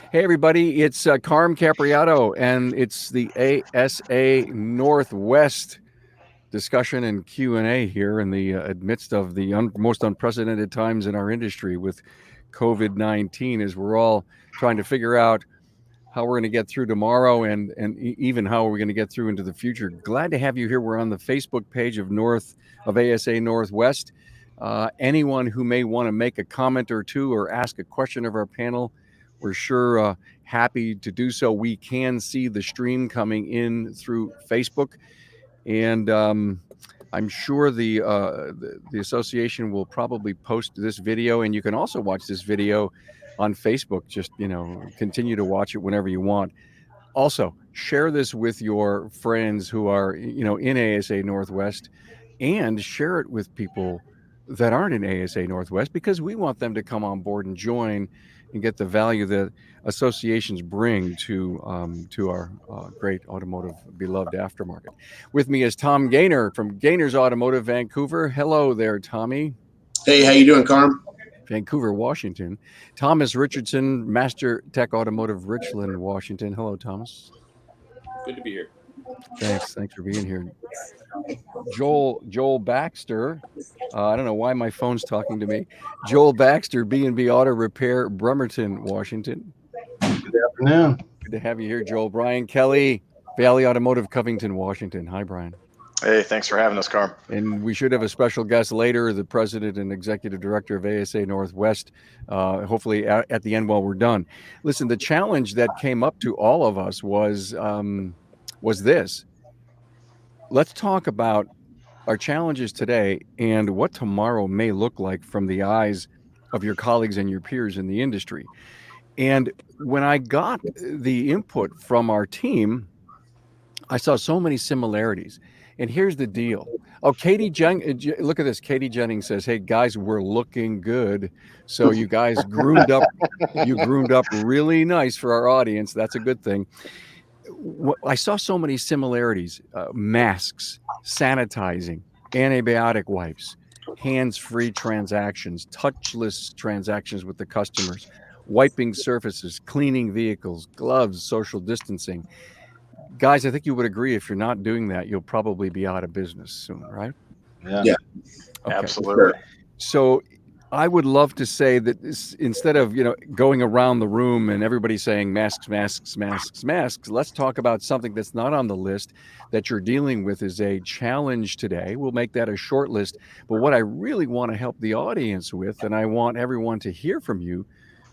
Hey, everybody, it's Carm Capriato, and it's the ASA Northwest discussion and Q&A here in the midst of the most unprecedented times in our industry with COVID-19, as we're all trying to figure out how we're going to get through tomorrow and even how we're going to get through into the future. Glad to have you here. We're on the Facebook page of ASA Northwest. Anyone who may want to make a comment or two or ask a question of our panel, we're sure happy to do so. We can see the stream coming in through Facebook, and I'm sure the association will probably post this video, and you can also watch this video on Facebook. Just continue to watch it whenever you want. Also, share this with your friends who are in ASA Northwest, and share it with people that aren't in ASA Northwest, because we want them to come on board and join and get the value that associations bring to our great automotive beloved aftermarket. With me is Tom Gaynor from Gaynor's Automotive Vancouver. Hello there, Tommy. Hey, how you doing, Carm? Vancouver, Washington. Thomas Richardson, Master Tech Automotive, Richland, Washington. Hello, Thomas. Good to be here. Thanks for being here. Joel Baxter. I don't know why my phone's talking to me. Joel Baxter, B&B Auto Repair, Bremerton, Washington. Good afternoon. Good to have you here, Joel. Brian Kelly, Valley Automotive, Covington, Washington. Hi, Brian. Hey, thanks for having us, Carm. And we should have a special guest later, the president and executive director of ASA Northwest, hopefully at the end while we're done. Listen, the challenge that came up to all of us was this. Let's talk about our challenges today and what tomorrow may look like from the eyes of your colleagues and your peers in the industry. And when I got the input from our team, I saw so many similarities. And here's the deal. Oh, look at this. Katie Jennings says, "Hey guys, we're looking good." So you guys groomed up really nice for our audience. That's a good thing. I saw so many similarities: masks, sanitizing, antibiotic wipes, hands-free transactions, touchless transactions with the customers, wiping surfaces, cleaning vehicles, gloves, social distancing. Guys, I think you would agree, if you're not doing that, you'll probably be out of business soon, right? Yeah. Okay. Absolutely. So I would love to say that instead of going around the room and everybody saying masks, let's talk about something that's not on the list that you're dealing with as a challenge today. We'll make that a short list. But what I really want to help the audience with, and I want everyone to hear from you,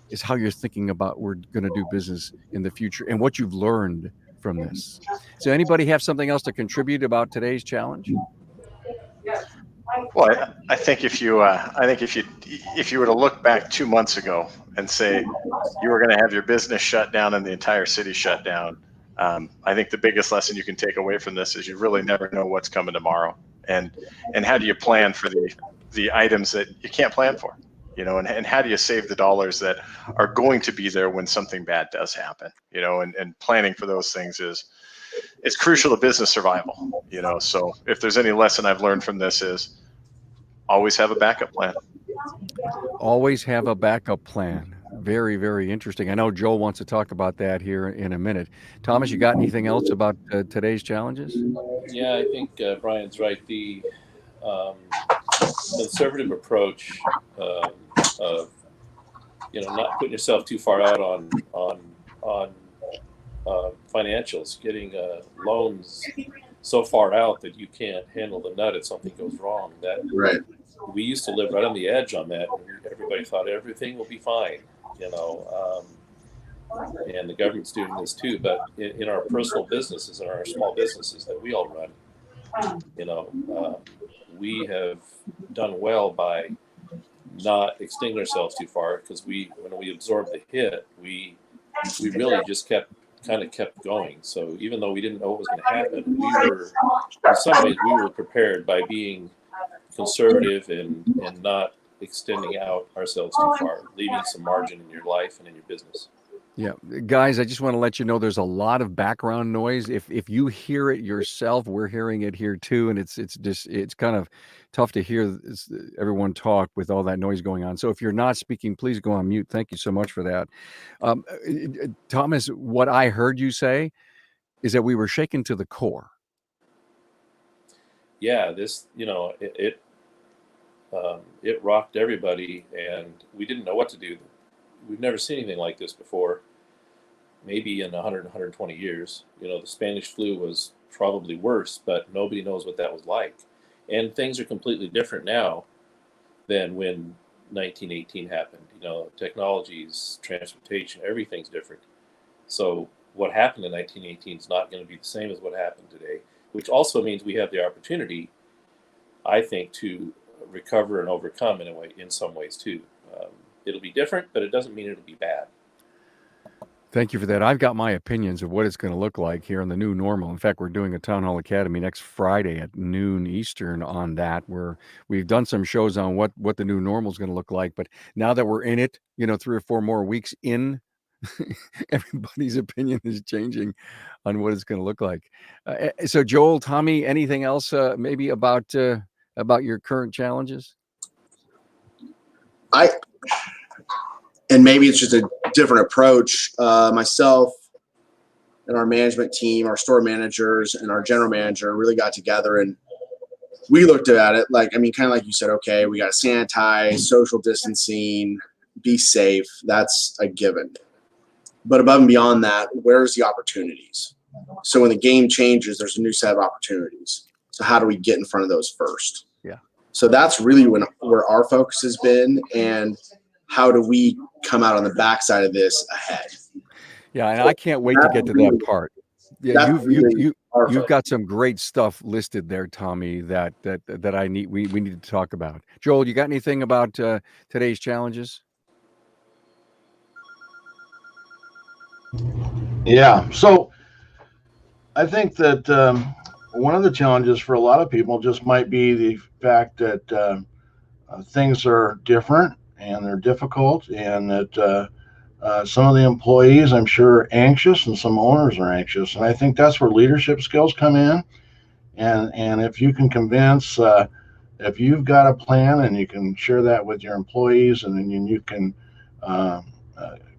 is how you're thinking about we're going to do business in the future and what you've learned from this. So anybody have something else to contribute about today's challenge? Well, I think if you were to look back 2 months ago and say you were going to have your business shut down and the entire city shut down, I think the biggest lesson you can take away from this is you really never know what's coming tomorrow, and how do you plan for the items that you can't plan for, and how do you save the dollars that are going to be there when something bad does happen, and planning for those things it's crucial to business survival, so if there's any lesson I've learned from this is always have a backup plan. Always have a backup plan. Very, very interesting. I know Joel wants to talk about that here in a minute. Thomas, you got anything else about today's challenges? Yeah, I think Brian's right. The conservative approach of not putting yourself too far out on financials, getting loans so far out that you can't handle the nut if something goes wrong. That Right. We used to live right on the edge on that. Everybody thought everything will be fine, and the government's doing this too. But in our personal businesses and our small businesses that we all run, we have done well by not extending ourselves too far, because when we absorbed the hit, we really just kept going. So even though we didn't know what was going to happen, in some ways we were prepared by being conservative and not extending out ourselves too far, leaving some margin in your life and in your business. Yeah, guys, I just want to let you know there's a lot of background noise. If you hear it yourself, we're hearing it here too, and it's kind of tough to hear everyone talk with all that noise going on. So if you're not speaking, please go on mute. Thank you so much for that. Thomas, what I heard you say is that we were shaken to the core. Yeah, this, it rocked everybody, and we didn't know what to do. We've never seen anything like this before. Maybe in 100, 120 years. The Spanish flu was probably worse, but nobody knows what that was like. And things are completely different now than when 1918 happened. Technologies, transportation, everything's different. So what happened in 1918 is not going to be the same as what happened today, which also means we have the opportunity, I think, to recover and overcome in some ways too. It'll be different, but it doesn't mean it'll be bad. Thank you for that. I've got my opinions of what it's going to look like here in the new normal. In fact, we're doing a Town Hall Academy next Friday at noon Eastern on that, where we've done some shows on what the new normal is going to look like. But now that we're in it, 3 or 4 more weeks in, everybody's opinion is changing on what it's going to look like. So, Joel, Tommy, anything else maybe about your current challenges? And maybe it's just a different approach. Myself and our management team, our store managers and our general manager really got together, and we looked at it kind of like you said, okay, we got to sanitize, social distancing, be safe. That's a given. But above and beyond that, where's the opportunities? So when the game changes, there's a new set of opportunities. So how do we get in front of those first? Yeah. So that's really where our focus has been, and how do we come out on the backside of this ahead? Yeah, and I can't wait to get to that part. Yeah, you've got some great stuff listed there, Tommy, that I need we need to talk about. Joel, you got anything about today's challenges? Yeah, so I think that one of the challenges for a lot of people just might be the fact that things are different and they're difficult, and that some of the employees, I'm sure, are anxious, and some owners are anxious. And I think that's where leadership skills come in. And if you can convince, if you've got a plan and you can share that with your employees, and then you can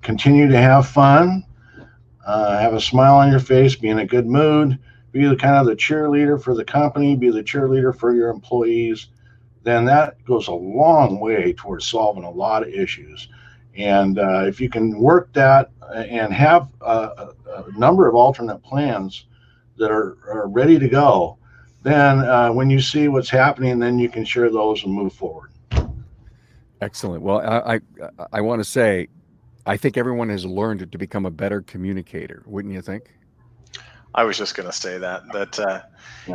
continue to have fun, have a smile on your face, be in a good mood, be the kind of the cheerleader for the company, be the cheerleader for your employees, then that goes a long way towards solving a lot of issues. And if you can work that and have a number of alternate plans that are ready to go, then when you see what's happening, then you can share those and move forward. Excellent. Well, I want to say, I think everyone has learned to become a better communicator, wouldn't you think? I was just going to say that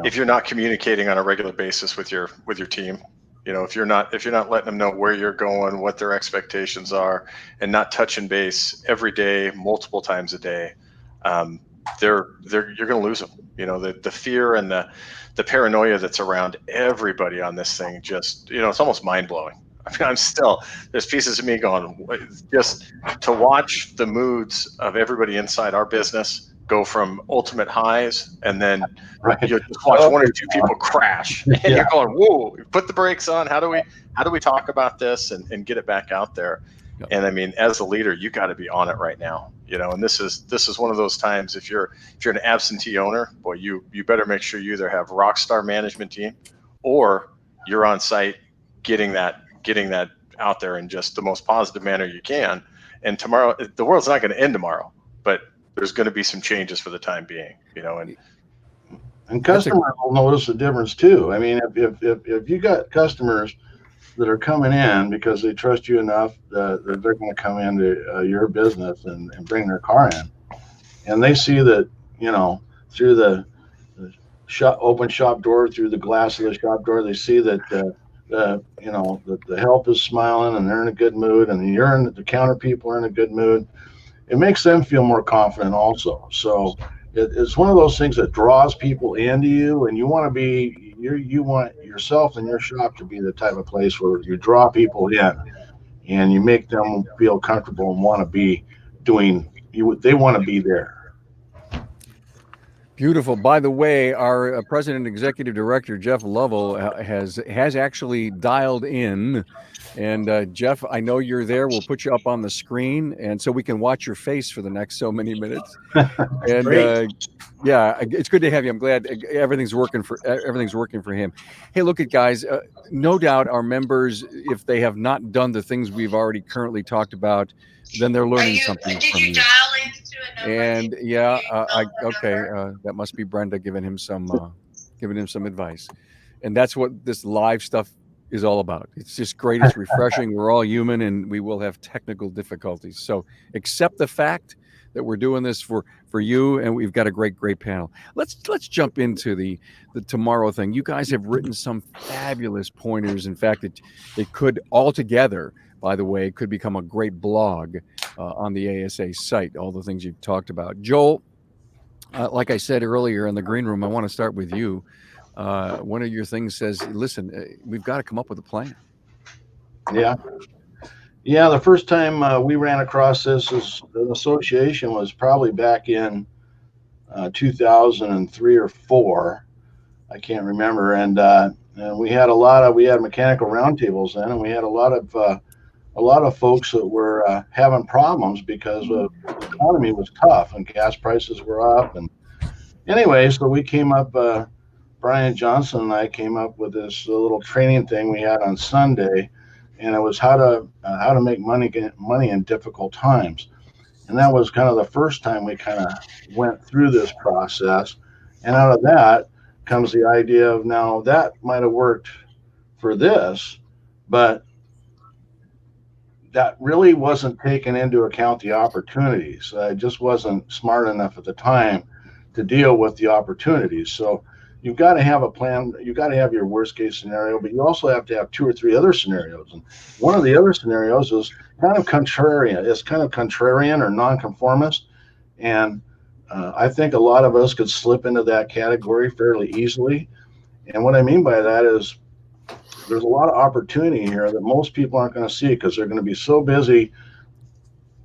if you're not communicating on a regular basis with your team, if you're not letting them know where you're going, what their expectations are, and not touching base every day, multiple times a day, you're going to lose them. The fear and the paranoia that's around everybody on this thing, just, it's almost mind blowing. I mean, there's pieces of me going, just to watch the moods of everybody inside our business go from ultimate highs, and then you just watch one or two people crash, and you're going, whoa, put the brakes on. How do we talk about this and get it back out there? Yep. And I mean, as a leader, you got to be on it right now, and this is one of those times, if you're an absentee owner, boy, you better make sure you either have a rock star management team, or you're on site getting that out there in just the most positive manner you can. And tomorrow, the world's not going to end tomorrow, but there's going to be some changes for the time being, and customers will notice the difference too. I mean, if you got customers that are coming in because they trust you enough that they're going to come into your business and bring their car in, and they see that, through the open shop door, through the glass of the shop door, they see that the help is smiling and they're in a good mood, and the counter people are in a good mood. It makes them feel more confident also. So it's one of those things that draws people into you, and you want yourself and your shop to be the type of place where you draw people in and you make them feel comfortable and want to be doing they want to be there. Beautiful. By the way, our president and executive director, Jeff Lovell, has actually dialed in. And Jeff, I know you're there. We'll put you up on the screen, and so we can watch your face for the next so many minutes. And Great. yeah, it's good to have you. I'm glad everything's working for him. Hey, look at guys. No doubt our members, if they have not done the things we've already currently talked about, then they're learning something from you. And yeah, that must be Brenda giving him some advice. And that's what this live stuff is all about. It's just great. It's refreshing. We're all human, and we will have technical difficulties. So accept the fact that we're doing this for you, and we've got a great panel. Let's jump into the tomorrow thing. You guys have written some fabulous pointers. In fact, it could altogether, by the way, could become a great blog on the ASA site, all the things you've talked about. Joel, like I said earlier in the green room, I want to start with you. One of your things says, listen, we've got to come up with a plan. Yeah. The first time we ran across this as an association was probably back in 2003 or 4. I can't remember. And we had mechanical roundtables then, and we had a lot of folks that were having problems because the economy was tough and gas prices were up. And anyway, so we came up, Brian Johnson and I came up with this little training thing we had on Sunday, and it was how to make money in difficult times. And that was kind of the first time we kind of went through this process. And out of that comes the idea of, now that might have worked for this, but that really wasn't taken into account the opportunities. I just wasn't smart enough at the time to deal with the opportunities. So you've got to have a plan. You've got to have your worst case scenario, but you also have to have 2 or 3 other scenarios. And one of the other scenarios is kind of contrarian. It's kind of contrarian or nonconformist. And I think a lot of us could slip into that category fairly easily. And what I mean by that is there's a lot of opportunity here that most people aren't going to see because they're going to be so busy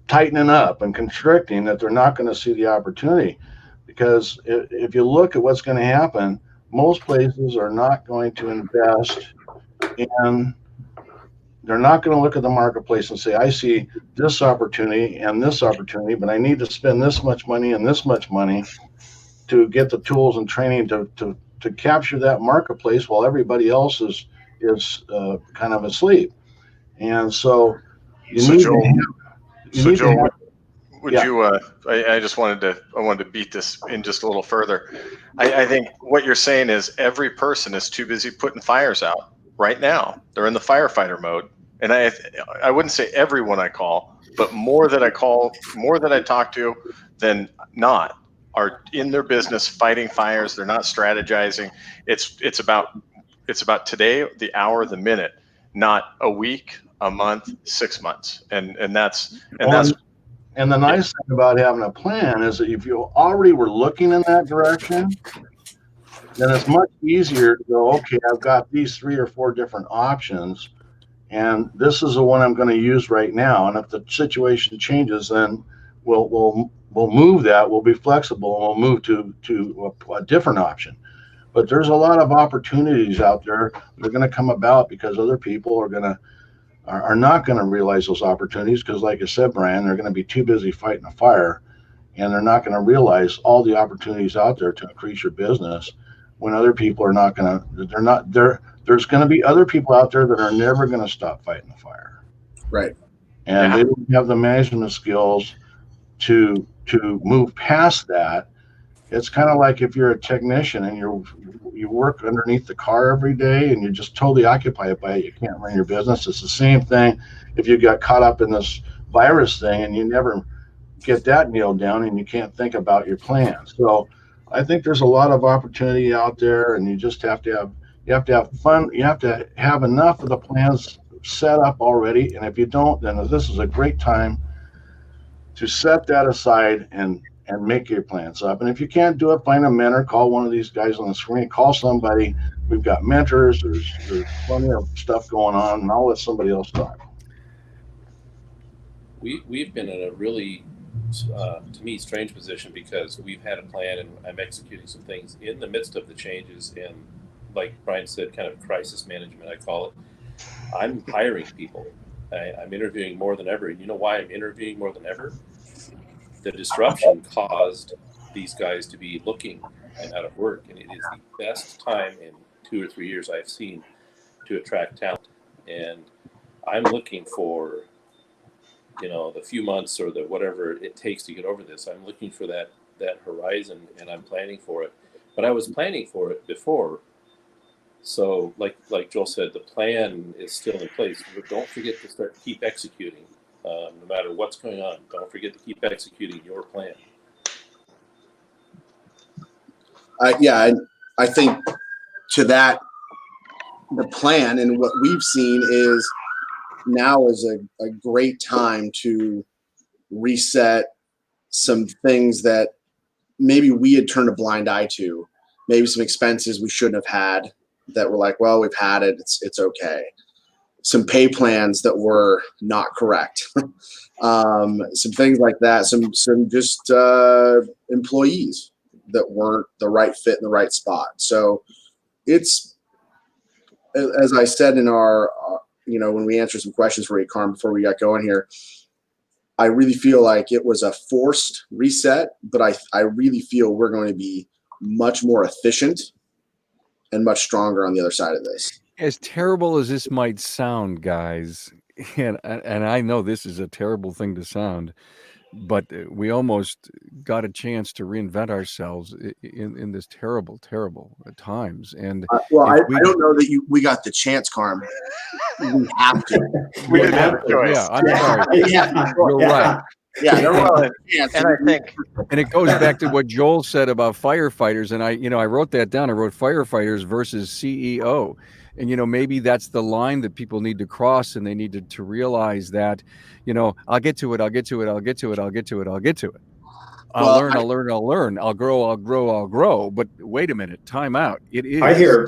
tightening up and constricting that they're not going to see the opportunity. Because if you look at what's going to happen, most places are not going to invest in, they're not going to look at the marketplace and say, I see this opportunity and this opportunity, but I need to spend this much money and this much money to get the tools and training to capture that marketplace while everybody else is kind of asleep. And so I just wanted to beat this in just a little further. I think what you're saying is every person is too busy putting fires out right now. They're in the firefighter mode. And I wouldn't say everyone I call, but more that I talk to than not are in their business fighting fires. They're not strategizing. It's about today, the hour, the minute, not a week, a month, 6 months. And the nice thing about having a plan is that if you already were looking in that direction, then it's much easier to go, okay, I've got these 3 or 4 different options, and this is the one I'm going to use right now. And if the situation changes, then we'll move that. We'll be flexible, and we'll move to a different option. But there's a lot of opportunities out there that are going to come about because other people are not going to realize those opportunities because, like I said, Brian, they're going to be too busy fighting a fire, and they're not going to realize all the opportunities out there to increase your business when other people are not going to. There's going to be other people out there that are never going to stop fighting the fire. Right. And they don't have the management skills to move past that. It's kind of like if you're a technician and you work underneath the car every day and you're just totally occupied by it, you can't run your business. It's the same thing if you got caught up in this virus thing and you never get that nailed down and you can't think about your plan. So I think there's a lot of opportunity out there, and you just have to have fun. You have to have enough of the plans set up already. And if you don't, then this is a great time to set that aside and make your plans up. And if you can't do it, find a mentor, call one of these guys on the screen, call somebody. We've got mentors. There's plenty of stuff going on, and I'll let somebody else talk. We've been in a really to me, strange position because we've had a plan and I'm executing some things in the midst of the changes. And like Brian said, kind of crisis management, I call it. I'm hiring people. I'm interviewing more than ever. And you know why I'm interviewing more than ever? The disruption caused these guys to be looking and out of work. And it is the best time in 2 or 3 years I've seen to attract talent. And I'm looking for, the few months or the whatever it takes to get over this. I'm looking for that horizon, and I'm planning for it. But I was planning for it before. So like Joel said, the plan is still in place. But don't forget to keep executing. No matter what's going on, don't forget to keep executing your plan. Yeah, I think to that, the plan and what we've seen is now is a great time to reset some things that maybe we had turned a blind eye to, maybe some expenses we shouldn't have had that were like, well, we've had it, it's okay. Some pay plans that were not correct. Some things like that, some just employees that weren't the right fit in the right spot. So it's, as I said in our, when we answered some questions for you, Carm, before we got going here, I really feel like it was a forced reset, but I really feel we're going to be much more efficient and much stronger on the other side of this. As terrible as this might sound, guys, and I know this is a terrible thing to sound, but we almost got a chance to reinvent ourselves in this terrible times. And I don't know that we got the chance, Carm. We have to. We didn't have a choice. Yeah, I'm sorry. You're right. Yeah, and I think, and it goes back to what Joel said about firefighters, and I wrote that down. I wrote firefighters versus CEO, and maybe that's the line that people need to cross, and they need to realize that, I'll get to it. I'll learn. I'll grow. But wait a minute, time out. It is. I hear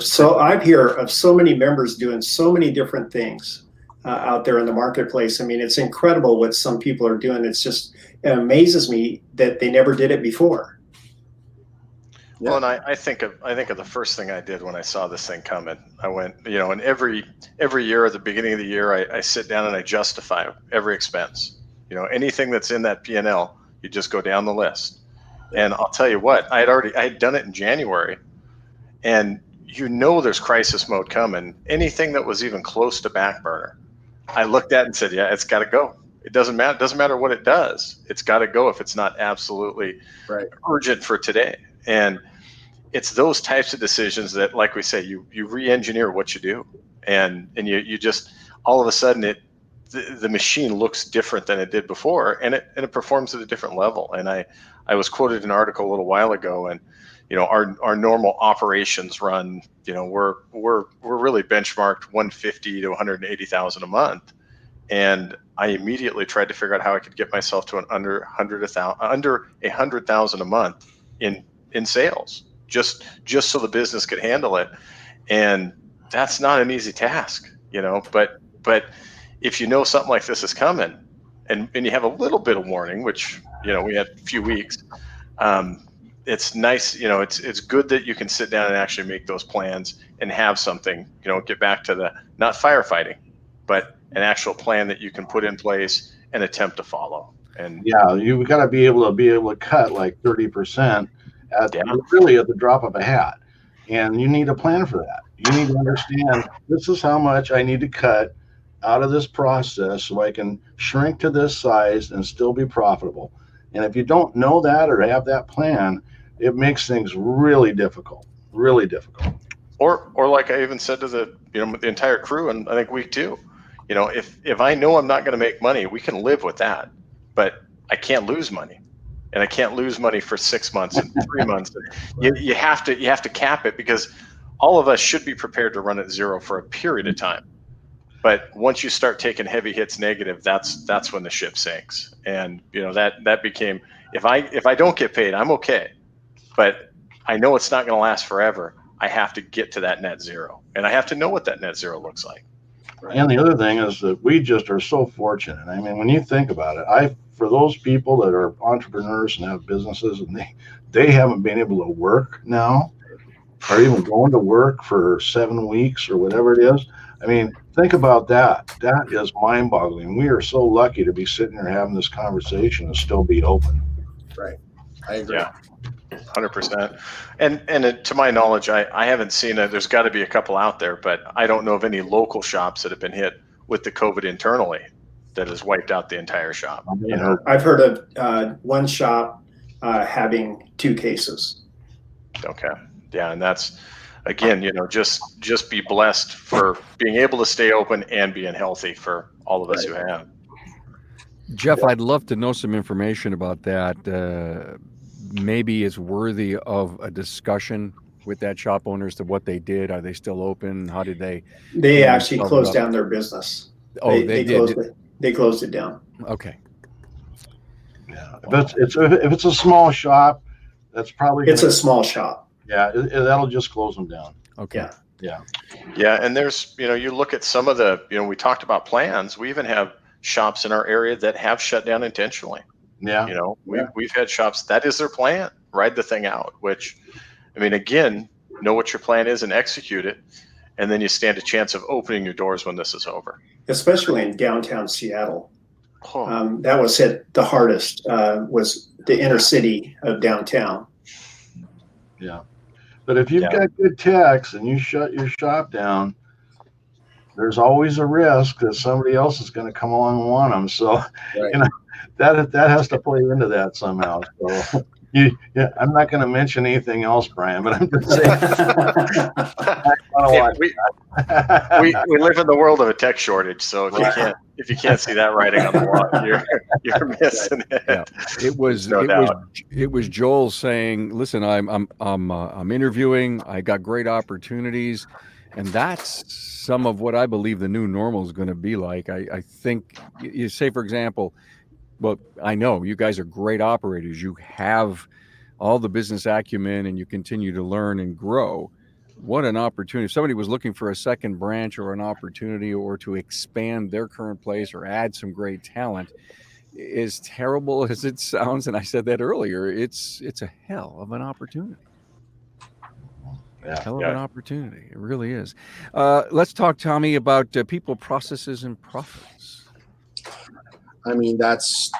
of so many members doing so many different things out there in the marketplace. I mean, it's incredible what some people are doing. It amazes me that they never did it before. Well, and I think of the first thing I did when I saw this thing coming. I went, and every year at the beginning of the year, I sit down and I justify every expense. Anything that's in that P&L, you just go down the list. And I'll tell you what, I had done it in January, and there's crisis mode coming. Anything that was even close to back burner, I looked at and said, yeah, it's got to go. It doesn't matter. It doesn't matter what it does. It's got to go if it's not absolutely urgent for today. And it's those types of decisions that, like we say, you re-engineer what you do, and you just all of a sudden the machine looks different than it did before, and it performs at a different level. And I was quoted an article a little while ago, and our normal operations run, we're really benchmarked 150 to 180,000 a month, and I immediately tried to figure out how I could get myself to under 100,000 a month in sales, just so the business could handle it. And that's not an easy task, but if something like this is coming, and you have a little bit of warning, which we had a few weeks, it's nice, it's good that you can sit down and actually make those plans and have something, get back to the not firefighting, but an actual plan that you can put in place and attempt to follow. And yeah, you got to be able to cut like 30% really at the drop of a hat, and you need a plan for that. You need to understand this is how much I need to cut out of this process so I can shrink to this size and still be profitable. And if you don't know that or have that plan, it makes things really difficult. Or like I even said to the entire crew, and I think week 2, if I know I'm not going to make money, we can live with that, but I can't lose money, and I can't lose money for 6 months and 3 months. You have to cap it, because all of us should be prepared to run at zero for a period of time. But once you start taking heavy hits negative, that's when the ship sinks. And that became, if I don't get paid, I'm okay, but I know it's not going to last forever. I have to get to that net zero, and I have to know what that net zero looks like. And the other thing is that we just are so fortunate. I mean, when you think about it, for those people that are entrepreneurs and have businesses and they haven't been able to work now or even going to work for 7 weeks or whatever it is. I mean, think about that. That is mind boggling. We are so lucky to be sitting here having this conversation and still be open. Right. I agree. Yeah. 100%. And to my knowledge, I haven't seen it. There's got to be a couple out there, but I don't know of any local shops that have been hit with the COVID internally that has wiped out the entire shop. You know, I've heard of one shop having 2 cases. okay. Yeah. And that's, again, you know, just be blessed for being able to stay open and being healthy for all of us who have. Jeff, I'd love to know some information about that. Maybe it's worthy of a discussion with that shop owner as to what they did. Are they still open? How did they? They actually closed down their business. Oh, they did. They closed it down. Okay. Yeah. If it's a small shop, that's probably It's a small shop. Yeah, that'll just close them down. Okay. Yeah. Yeah. And there's, you know, you look at some of the, you know, we talked about plans. We even have shops in our area that have shut down intentionally. Yeah. You know, we've had shops that is their plan, ride the thing out, which, I mean, again, know what your plan is and execute it. And then you stand a chance of opening your doors when this is over. Especially in downtown Seattle. Oh. That was hit the hardest, was the inner city of downtown. Yeah. But if you've got good tax and you shut your shop down, there's always a risk that somebody else is going to come along and want them. So, you know, that has to play into that somehow. So, I'm not going to mention anything else, Brian, but I'm just saying. We live in the world of a tech shortage, so if you can't see that writing on the wall, you're missing it. Yeah. It was Joel saying, "Listen, I'm interviewing. I got great opportunities." And that's some of what I believe the new normal is going to be like. I think you say, for example, well, I know you guys are great operators. You have all the business acumen and you continue to learn and grow. What an opportunity. If somebody was looking for a second branch or an opportunity or to expand their current place or add some great talent, as terrible as it sounds, and I said that earlier, it's a hell of an opportunity. Hell of an opportunity. It really is. Let's talk, Tommy, about people, processes, and profits. I mean, that's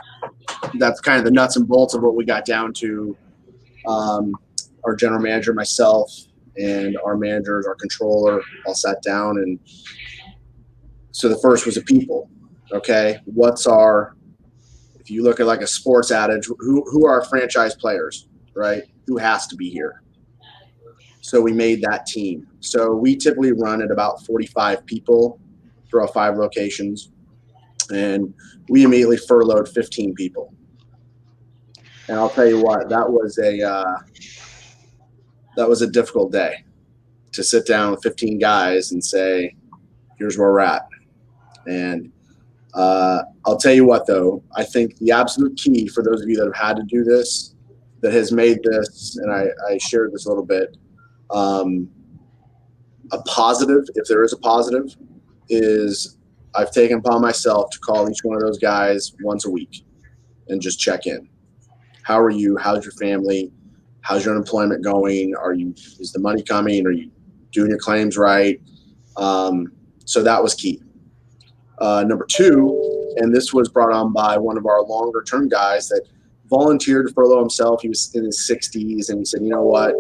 kind of the nuts and bolts of what we got down to. Our general manager, myself, and our managers, our controller, all sat down, and so the first was the people. Okay, if you look at like a sports adage, who are our franchise players, right? Who has to be here? So we made that team. So we typically run at about 45 people throughout 5 locations, and we immediately furloughed 15 people. And I'll tell you what, that was a difficult day to sit down with 15 guys and say, here's where we're at. And I'll tell you what, though, I think the absolute key for those of you that have had to do this, that has made this, and I shared this a little bit, a positive, if there is a positive, is I've taken upon myself to call each one of those guys once a week and just check in. How are you? How's your family? How's your unemployment going? Is the money coming? Are you doing your claims right? So that was key. Number 2, and this was brought on by one of our longer term guys that volunteered to furlough himself. He was in his 60s, and he said, you know what,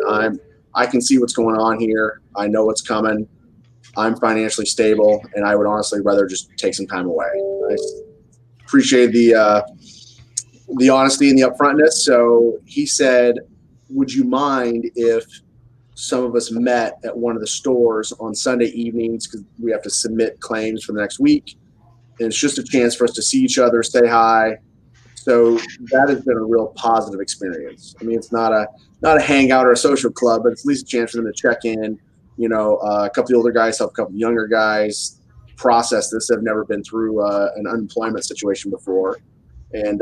I can see what's going on here. I know what's coming. I'm financially stable, and I would honestly rather just take some time away. I appreciate the honesty and the upfrontness. So he said, would you mind if some of us met at one of the stores on Sunday evenings, because we have to submit claims for the next week, and it's just a chance for us to see each other, say hi. So that has been a real positive experience. I mean, it's not a hangout or a social club, but it's at least a chance for them to check in. You know, a couple of the older guys help a couple of younger guys process this. Have never been through an unemployment situation before, and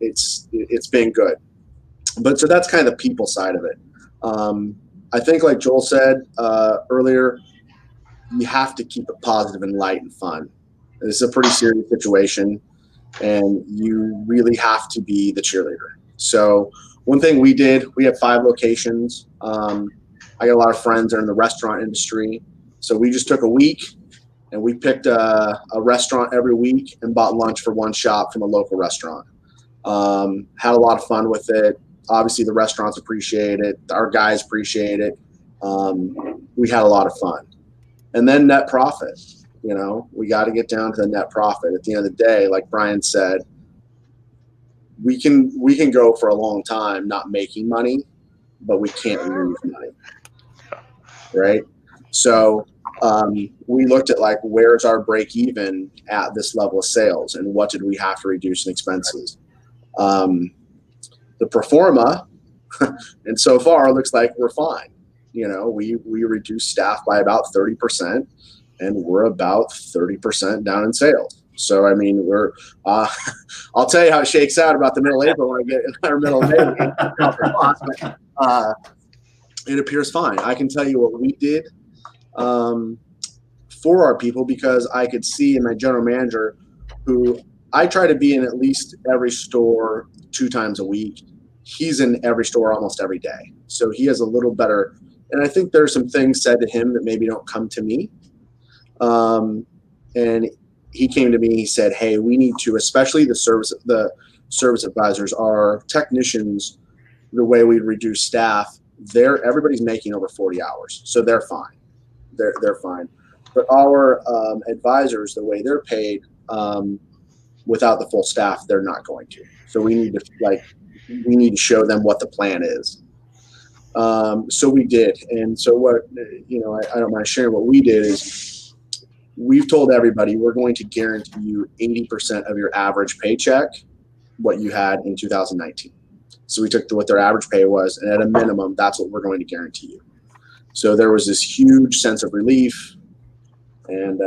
it's been good. But so that's kind of the people side of it. I think, like Joel said earlier, you have to keep it positive and light and fun. This is a pretty serious situation, and you really have to be the cheerleader. So one thing we did, we have 5 locations. I got a lot of friends that are in the restaurant industry. So we just took a week and we picked a restaurant every week and bought lunch for one shop from a local restaurant. Had a lot of fun with it. Obviously the restaurants appreciate it. Our guys appreciate it. We had a lot of fun. And then net profit, we got to get down to the net profit. At the end of the day, like Brian said, we can go for a long time not making money, but we can't lose money, right? So we looked at like, where's our break even at this level of sales, and what did we have to reduce in expenses? The pro forma, and so far looks like we're fine. We reduced staff by about 30%, and we're about 30% down in sales. So, I mean, we're, I'll tell you how it shakes out about the middle of April when I get in our middle of May. It appears fine. I can tell you what we did for our people, because I could see in my general manager, who I try to be in at least every store 2 times a week. He's in every store almost every day. So he has a little better, and I think there's some things said to him that maybe don't come to me. And he came to me, he said, hey, we need to, especially the service advisors, our technicians, the way we reduce staff, everybody's making over 40 hours. So they're fine. They're fine. But our advisors, the way they're paid, without the full staff, they're not going to. So we need to show them what the plan is. So we did. And so what, I don't mind sharing what we did is, we've told everybody we're going to guarantee you 80% of your average paycheck, what you had in 2019. So we took what their average pay was, and at a minimum, that's what we're going to guarantee you. So there was this huge sense of relief, and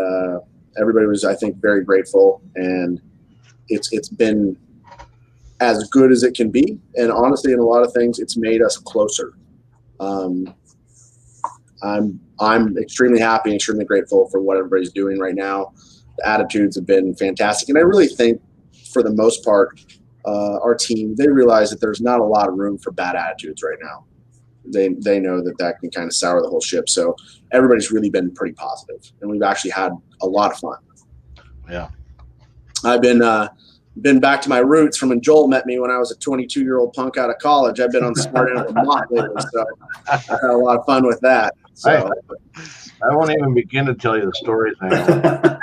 everybody was, I think, very grateful. And it's been as good as it can be. And honestly, in a lot of things, it's made us closer. I'm extremely happy and extremely grateful for what everybody's doing right now. The attitudes have been fantastic. And I really think, for the most part, our team, they realize that there's not a lot of room for bad attitudes right now. They know that can kind of sour the whole ship. So everybody's really been pretty positive, and we've actually had a lot of fun. Yeah. I've been back to my roots from when Joel met me when I was a 22-year-old punk out of college. I've been on Smart Animal Mott lately, so I've had a lot of fun with that. So I won't even begin to tell you the stories now.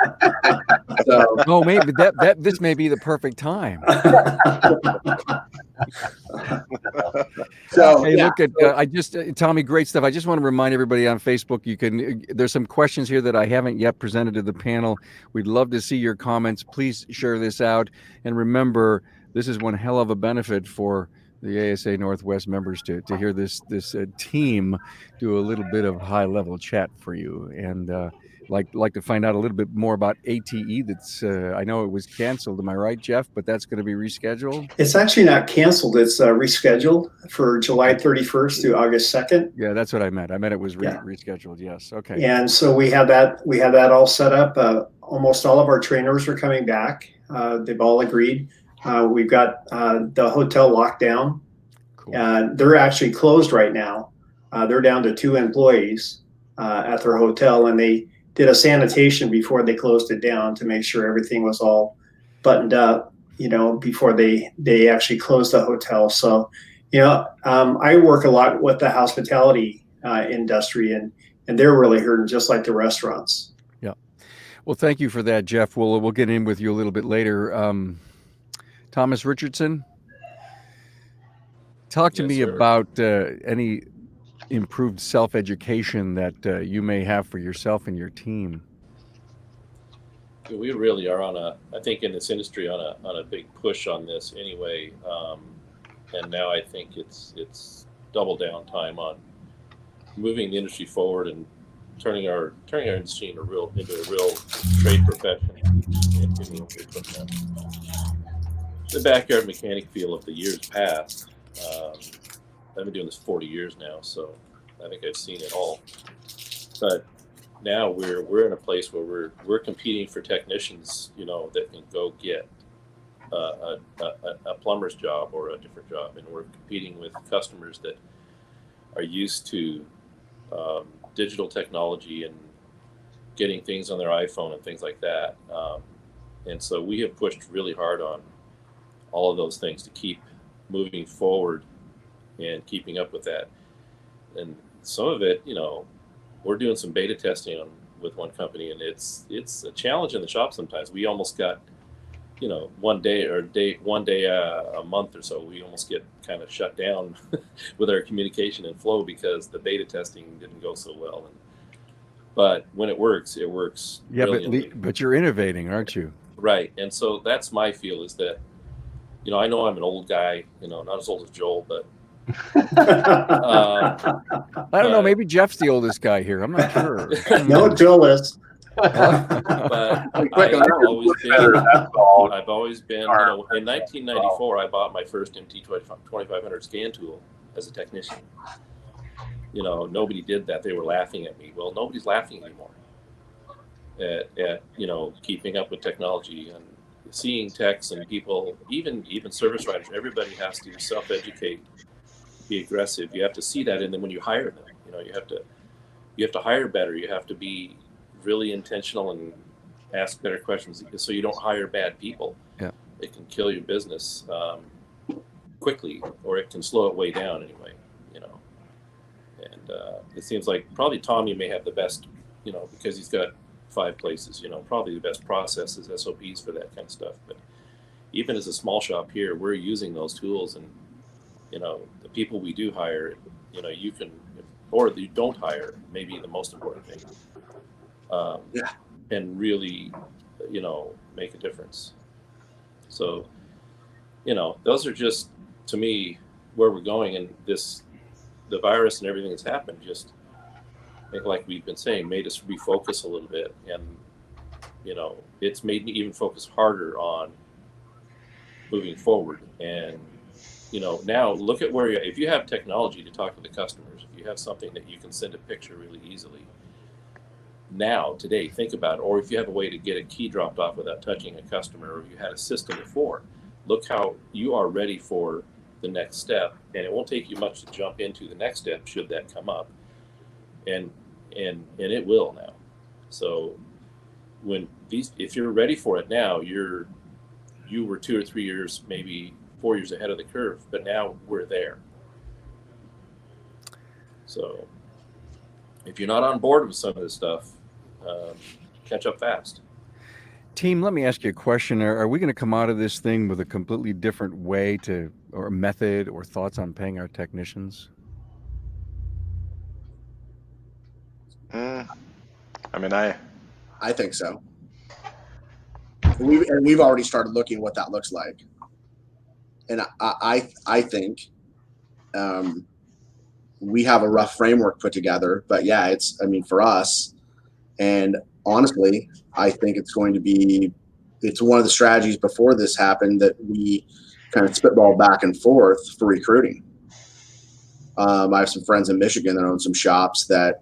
Oh, maybe this may be the perfect time. So hey, look at Tommy, great stuff. I just want to remind everybody on Facebook, there's some questions here that I haven't yet presented to the panel. We'd love to see your comments. Please share this out, and remember, this is one hell of a benefit for the ASA Northwest members to hear this team do a little bit of high level chat for you, and like to find out a little bit more about ATE. That's I know it was canceled. Am I right, Jeff? But that's going to be rescheduled. It's actually not canceled. It's rescheduled for July 31st through August 2nd. Yeah, that's what I meant. I meant it was rescheduled. Yes. Okay. And so we have that all set up. Almost all of our trainers are coming back. They've all agreed. We've got the hotel locked down. Cool. They're actually closed right now. They're down to 2 employees at their hotel, and they did a sanitation before they closed it down to make sure everything was all buttoned up, before they actually closed the hotel. So, I work a lot with the hospitality industry, and they're really hurting just like the restaurants. Yeah. Well, thank you for that, Jeff. We'll get in with you a little bit later. Thomas Richardson, talk to me about any improved self-education that you may have for yourself and your team. We really are I think in this industry on a big push on this anyway, and now I think it's double down time on moving the industry forward and turning our industry into a real trade profession. The backyard mechanic feel of the years past. I've been doing this 40 years now, so I think I've seen it all. But now we're in a place where we're competing for technicians, that can go get a plumber's job or a different job, and we're competing with customers that are used to digital technology and getting things on their iPhone and things like that. And so we have pushed really hard on all of those things to keep moving forward and keeping up with that. And some of it, we're doing some beta testing with one company, and it's a challenge in the shop sometimes. We almost got, one day a month or so, we almost get kind of shut down with our communication and flow because the beta testing didn't go so well. But when it works Yeah, brilliantly. but you're innovating, aren't you? Right. And so that's my feel, is that, I know I'm an old guy, not as old as Joel, but I don't know. Maybe Jeff's the oldest guy here. I'm not sure. No, Joel is. but I've always been, in 1994, I bought my first MT 2500 scan tool as a technician. Nobody did that. They were laughing at me. Well, nobody's laughing anymore at keeping up with technology and seeing techs and people, even service writers. Everybody has to self-educate, be aggressive. You have to see that, and then when you hire them, you have to hire better. You have to be really intentional and ask better questions, so you don't hire bad people. Yeah, it can kill your business quickly, or it can slow it way down anyway. And it seems like probably Tommy may have the best, because he's got 5 places. Probably the best processes, SOPs for that kind of stuff. But even as a small shop here, we're using those tools, and the people we do hire, you can, or you don't hire, maybe the most important thing. And really, make a difference. So, those are just, to me, where we're going. And the virus and everything that's happened, just, like we've been saying, made us refocus a little bit. And, it's made me even focus harder on moving forward. And, now look at where if you have technology to talk to the customers, if you have something that you can send a picture really easily, now, today, think about it. Or if you have a way to get a key dropped off without touching a customer, or if you had a system before, look how you are ready for the next step. And it won't take you much to jump into the next step should that come up. And it will now. So if you're ready for it now, you were 2 or 3 years, maybe 4 years ahead of the curve, but now we're there. So if you're not on board with some of this stuff, catch up fast. Team, let me ask you a question. Are we going to come out of this thing with a completely different way or method or thoughts on paying our technicians? I think so. We've already started looking what that looks like, and I think we have a rough framework put together. But yeah, for us, and honestly, I think it's one of the strategies before this happened that we kind of spitball back and forth for recruiting. I have some friends in Michigan that own some shops that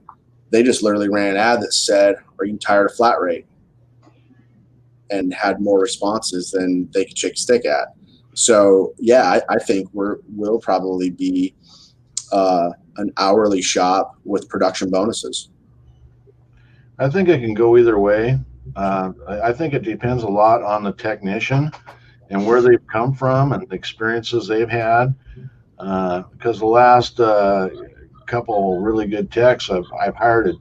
they just literally ran an ad that said, "Are you tired of flat rate?" and had more responses than they could shake a stick at. So yeah, I think we'll probably be an hourly shop with production bonuses. I think it can go either way. I think it depends a lot on the technician and where they've come from and the experiences they've had. Because the last couple really good techs I've hired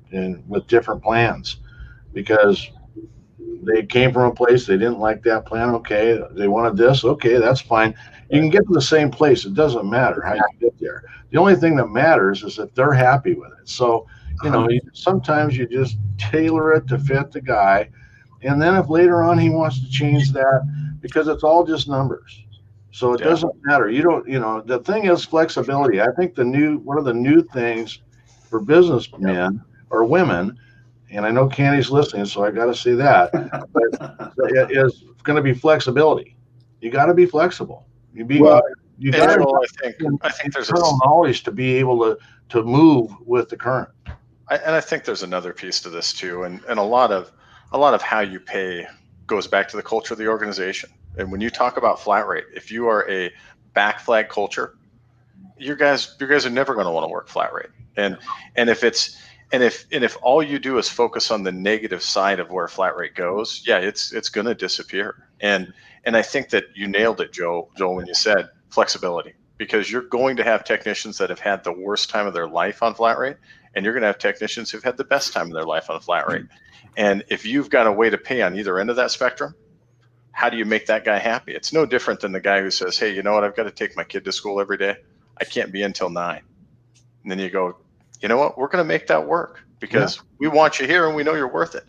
with different plans, because they came from a place, they didn't like that plan. Okay, they wanted this. Okay, that's fine. You can get to the same place. It doesn't matter how you get there. The only thing that matters is if they're happy with it. So, sometimes you just tailor it to fit the guy. And then if later on he wants to change that, because it's all just numbers. So it doesn't matter. You don't, the thing is flexibility. I think one of the new things for businessmen or women, and I know Candy's listening, so I got to say that, but it is going to be flexibility. You got to be flexible. You got to I think there's internal knowledge to be able to move with the current. And I think there's another piece to this too, and a lot of how you pay goes back to the culture of the organization. And when you talk about flat rate, if you are a back flag culture, you guys are never going to want to work flat rate. And if all you do is focus on the negative side of where flat rate goes, yeah, it's going to disappear. And I think that you nailed it, Joel, when you said flexibility, because you're going to have technicians that have had the worst time of their life on flat rate, and you're going to have technicians who've had the best time of their life on a flat rate. And if you've got a way to pay on either end of that spectrum, how do you make that guy happy? It's no different than the guy who says, hey, you know what? I've got to take my kid to school every day. I can't be in till 9. And then you go, you know what? We're going to make that work because we want you here and we know you're worth it.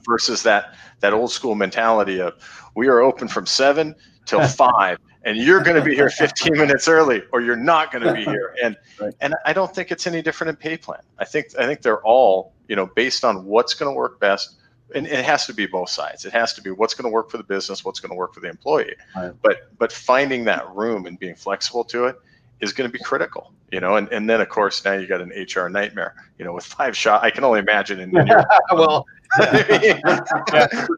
Versus that old school mentality of we are open from 7 till 5 and you're going to be here 15 minutes early or you're not going to be here. And I don't think it's any different in pay plan. I think they're all, based on what's going to work best. And it has to be both sides. It has to be what's going to work for the business, what's going to work for the employee. Right. But finding that room and being flexible to it is going to be critical, and then of course now you got an HR nightmare, with 5 shots. I can only imagine in your well, Tommy, that's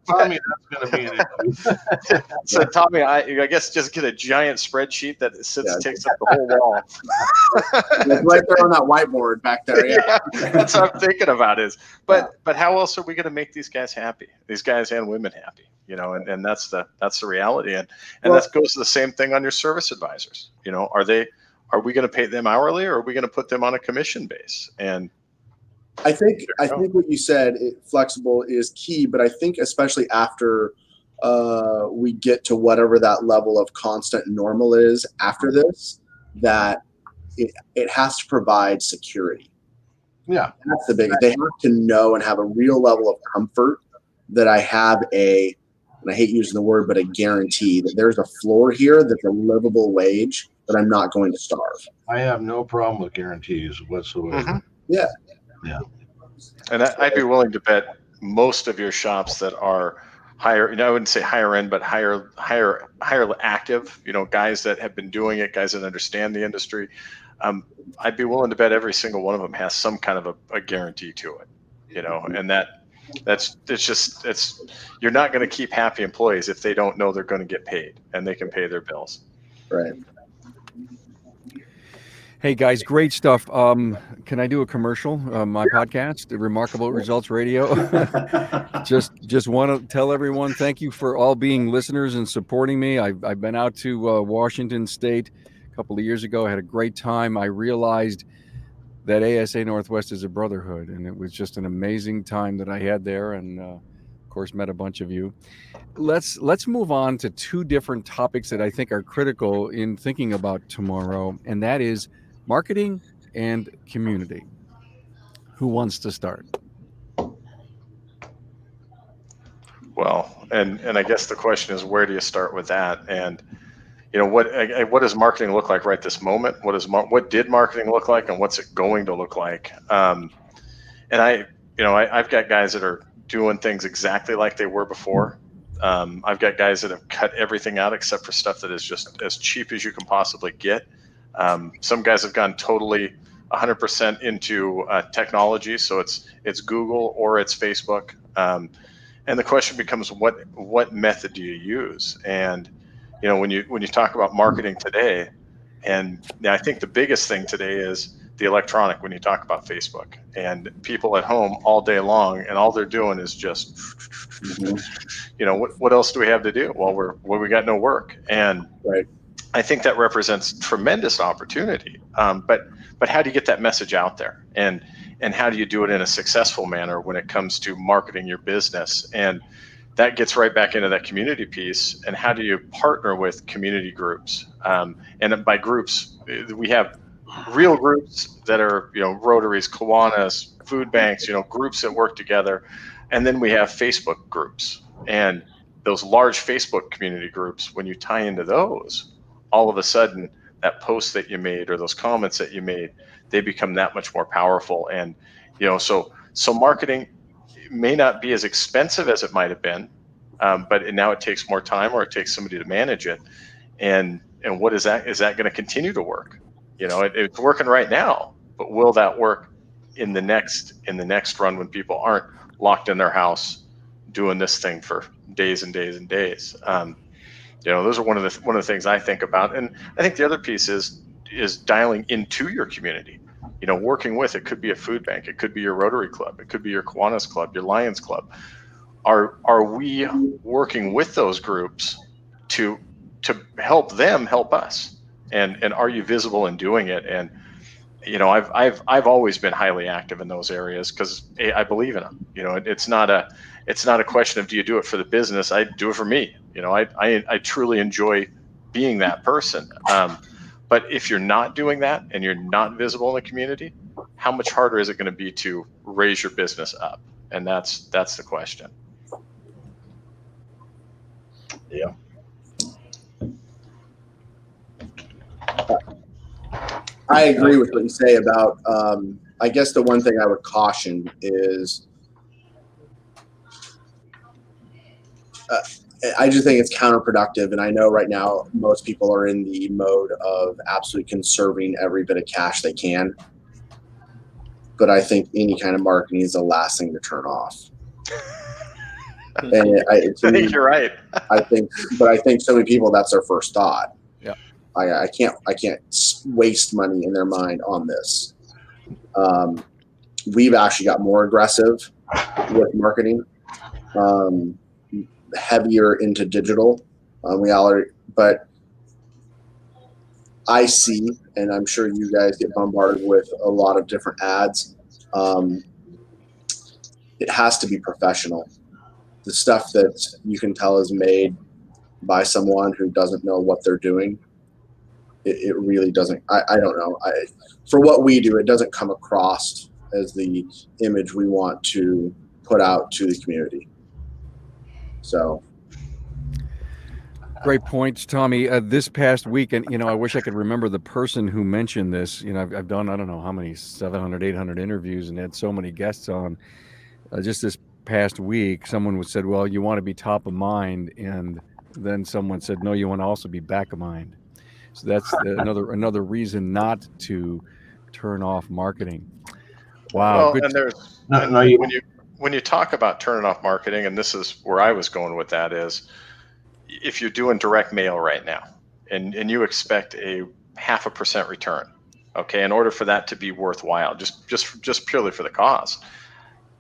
going to be an issue. So Tommy, I guess just get a giant spreadsheet that takes up the whole wall. Right there on that whiteboard back there. Yeah. That's what I'm thinking about but how else are we going to make these guys happy? These guys and women happy, and that's the reality. And that goes to the same thing on your service advisors. Are we going to pay them hourly or are we going to put them on a commission base? And I think what you said, flexible is key, but I think especially after we get to whatever that level of constant normal is after this, that it has to provide security. Yeah. And that's the biggest. They have to know and have a real level of comfort that I have and I hate using the word, but a guarantee that there's a floor here that's a livable wage that I'm not going to starve. I have no problem with guarantees whatsoever. Mm-hmm. Yeah. Yeah. And I'd be willing to bet most of your shops that are higher, I wouldn't say higher end, but higher active, guys that have been doing it, guys that understand the industry. I'd be willing to bet every single one of them has some kind of a guarantee to it, and you're not going to keep happy employees if they don't know they're going to get paid and they can pay their bills. Right. Hey guys, great stuff. Can I do a commercial? My podcast, Remarkable Results Radio. just want to tell everyone thank you for all being listeners and supporting me. I've been out to Washington State a couple of years ago. I had a great time. I realized that ASA Northwest is a brotherhood, and it was just an amazing time that I had there, and of course met a bunch of you. Let's move on to 2 different topics that I think are critical in thinking about tomorrow, and that is marketing and community. Who wants to start? Well, and I guess the question is, where do you start with that? And what does marketing look like right this moment? What did marketing look like, and what's it going to look like? And I've got guys that are doing things exactly like they were before. I've got guys that have cut everything out except for stuff that is just as cheap as you can possibly get. Some guys have gone totally 100% into technology, so it's Google or it's Facebook. And the question becomes, what method do you use? And when you talk about marketing today, and I think the biggest thing today is the electronic. When you talk about Facebook and people at home all day long, and all they're doing is just, what else do we have to do? Well, we got no work, and right. I think that represents tremendous opportunity. But how do you get that message out there? And how do you do it in a successful manner when it comes to marketing your business? And that gets right back into that community piece. And how do you partner with community groups? And by groups, we have real groups that are, Rotaries, Kiwanis, food banks, groups that work together. And then we have Facebook groups. And those large Facebook community groups, when you tie into those, all of a sudden that post that you made or those comments that you made, they become that much more powerful. And, so marketing may not be as expensive as it might have been, but now it takes more time, or it takes somebody to manage it. And what is that? Is that going to continue to work? It's working right now, but will that work in the next run when people aren't locked in their house doing this thing for days and days and days. Those are one of the things I think about. And I think the other piece is dialing into your community. Working with, it could be a food bank, it could be your Rotary Club, it could be your Kiwanis Club, your Lions Club. Are we working with those groups to help them help us? And are you visible in doing it? And I've always been highly active in those areas because I believe in them. It's not a question of do you do it for the business. I do it for me. I truly enjoy being that person. But if you're not doing that and you're not visible in the community, how much harder is it going to be to raise your business up? And that's the question. Yeah. I agree with what you say about, I guess the one thing I would caution is, I just think it's counterproductive. And I know right now most people are in the mode of absolutely conserving every bit of cash they can. But I think any kind of marketing is the last thing to turn off. And I think you're right. I think so many people, that's their first thought. Yeah. I can't waste money in their mind on this. We've actually got more aggressive with marketing, heavier into digital. But I see, and I'm sure you guys get bombarded with a lot of different ads. It has to be professional. The stuff that you can tell is made by someone who doesn't know what they're doing. It really doesn't. I don't know. For what we do, it doesn't come across as the image we want to put out to the community. So. Great points, Tommy. This past week, and I wish I could remember the person who mentioned this. I've done, I don't know how many, 700, 800 interviews and had so many guests on. Just this past week, someone said, well, you want to be top of mind. And then someone said, no, you want to also be back of mind. So that's another reason not to turn off marketing. Wow. Well, and when you talk about turning off marketing, and this is where I was going with that, is if you're doing direct mail right now and you expect a 0.5% return, okay, in order for that to be worthwhile, just purely for the cost,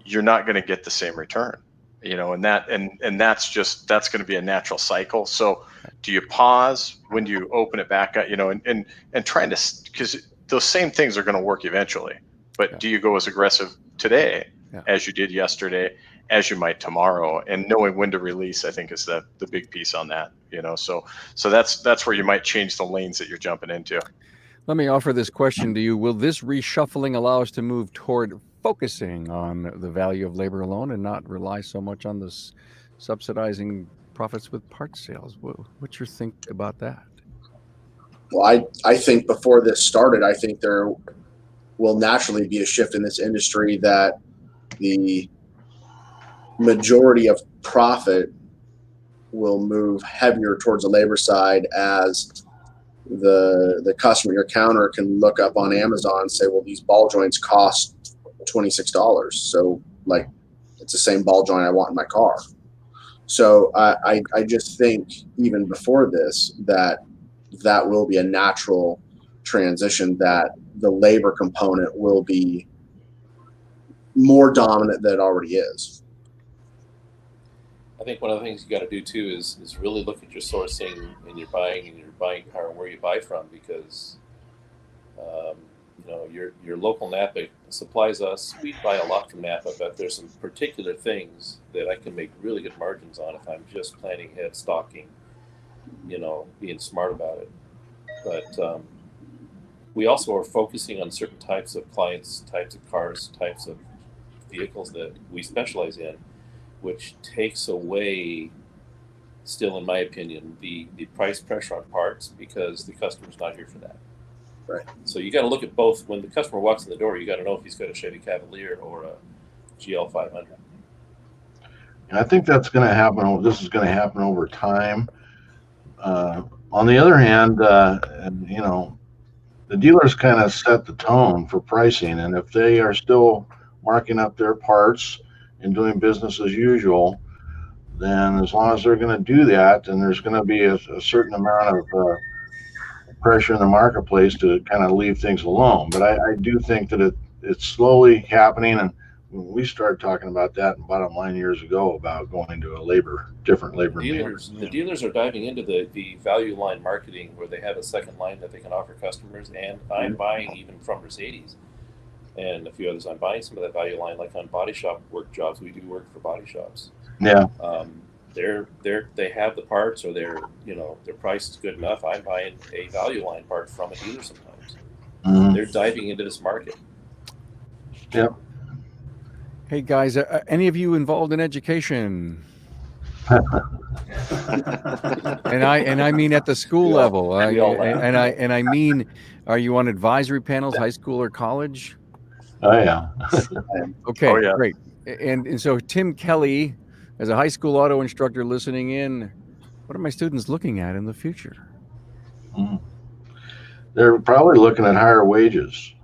you're not going to get the same return, and that's going to be a natural cycle. So do you pause when you open it back up, and trying to, because those same things are going to work eventually, but do you go as aggressive today as you did yesterday, as you might tomorrow? And knowing when to release, I think, is the big piece on that, so that's where you might change the lanes that you're jumping into. Let me offer this question to you. Will this reshuffling allow us to move toward focusing on the value of labor alone and not rely so much on this subsidizing profits with parts sales? What's your think about that? Well, I think before this started, I think there will naturally be a shift in this industry that the majority of profit will move heavier towards the labor side, as the customer at your counter can look up on Amazon and say, well, these ball joints cost $26. So like, it's the same ball joint I want in my car. So I just think even before this, that will be a natural transition, that the labor component will be more dominant than it already is. I think one of the things you got to do too is really look at your sourcing and your buying power, where you buy from, because your local Napa supplies us. We buy a lot from Napa, but there's some particular things that I can make really good margins on if I'm just planning ahead, stocking, being smart about it. But we also are focusing on certain types of clients, types of cars, types of vehicles that we specialize in, which takes away, still in my opinion, the price pressure on parts, because the customer's not here for that. Right. So you got to look at both. When the customer walks in the door, you got to know if he's got a Chevy Cavalier or a GL 500. I think that's going to happen. This is going to happen over time. On the other hand, the dealers kind of set the tone for pricing, and if they are still marking up their parts and doing business as usual, then as long as they're going to do that, then there's going to be a certain amount of pressure in the marketplace to kind of leave things alone. But I do think that it's slowly happening, and we started talking about that in Bottom Line years ago about going to a different labor The dealers are diving into the value line marketing where they have a second line that they can offer customers, and I'm buying even from Mercedes and a few others. I'm buying some of that value line, like on body shop work jobs. We do work for body shops. Yeah. They have the parts, or their price is good enough. I'm buying a value line part from a dealer sometimes. Mhm. They're diving into this market. Yep. Hey guys, any of you involved in education? And I mean at the school level. And I mean, are you on advisory panels, high school or college? Oh yeah. Okay, Oh, yeah. great. And so Tim Kelly, as a high school auto instructor listening in, what are my students looking at in the future? Mhm. They're probably looking at higher wages.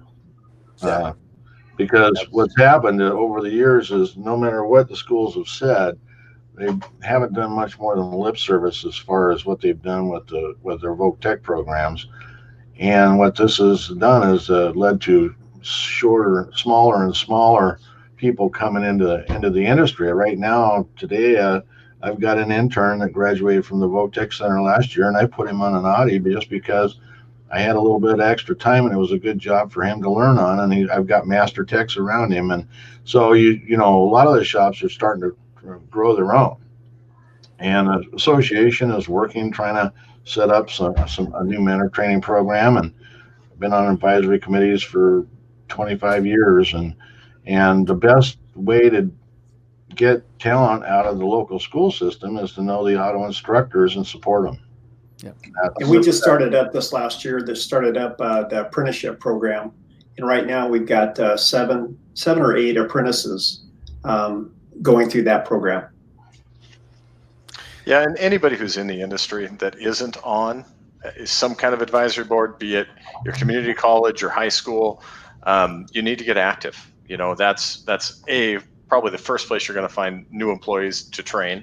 Because what's happened over the years is no matter what the schools have said, they haven't done much more than lip service as far as what they've done with their Voc Tech programs. And what this has done is led to smaller and smaller people coming into the industry. Right now, today, I've got an intern that graduated from the Voc Tech Center last year, and I put him on an Audi just because I had a little bit of extra time, and it was a good job for him to learn on. And I've got master techs around him, and so a lot of the shops are starting to grow their own. And the association is working, trying to set up a new mentor training program, and I've been on advisory committees for 25 years, and the best way to get talent out of the local school system is to know the auto instructors and support them. Yep. And we just started up this last year. The apprenticeship program, and right now we've got seven or eight apprentices going through that program. Yeah, and anybody who's in the industry that isn't on some kind of advisory board, be it your community college or high school, you need to get active. That's probably the first place you're going to find new employees to train,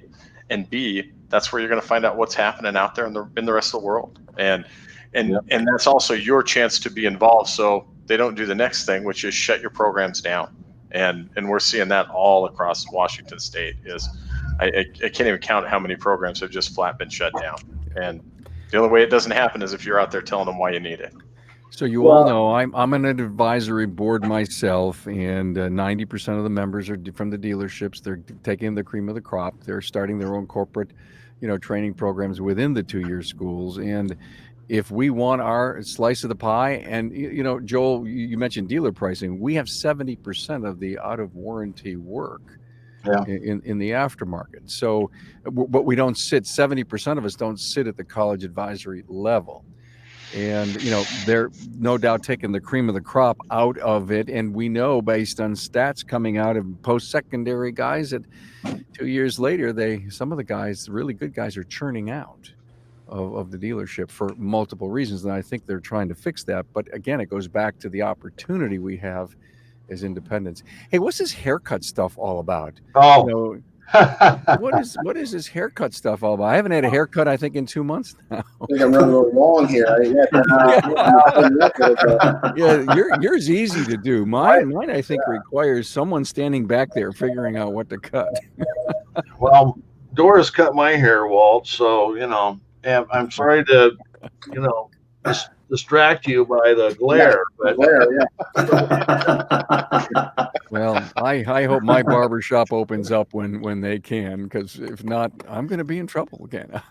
and B, that's where you're going to find out what's happening out there in the rest of the world, and that's also your chance to be involved, so they don't do the next thing, which is shut your programs down. And we're seeing that all across Washington State. I can't even count how many programs have just flat been shut down. And the only way it doesn't happen is if you're out there telling them why you need it. So you all know I'm on an advisory board myself, and 90% of the members are from the dealerships. They're taking the cream of the crop. They're starting their own corporate, training programs within the 2-year schools. And if we want our slice of the pie, and Joel, you mentioned dealer pricing, we have 70% of the out of warranty work. Yeah. In the aftermarket. So, but we don't sit, 70% of us don't sit at the college advisory level. And, they're no doubt taking the cream of the crop out of it. And we know based on stats coming out of post-secondary guys that 2 years later, some of the guys, the really good guys, are churning out of the dealership for multiple reasons. And I think they're trying to fix that. But again, it goes back to the opportunity we have as independents. Hey, what's this haircut stuff all about? Oh, what is this haircut stuff all about? I haven't had a haircut, I think, in 2 months now. I think I'm running a little long here. Yeah, yours easy to do. Mine, I think, requires someone standing back there figuring out what to cut. Well, Doris cut my hair, Walt. So I'm sorry to distract you by the glare, but well, I hope my barber shop opens up when they can, because if not, I'm going to be in trouble again.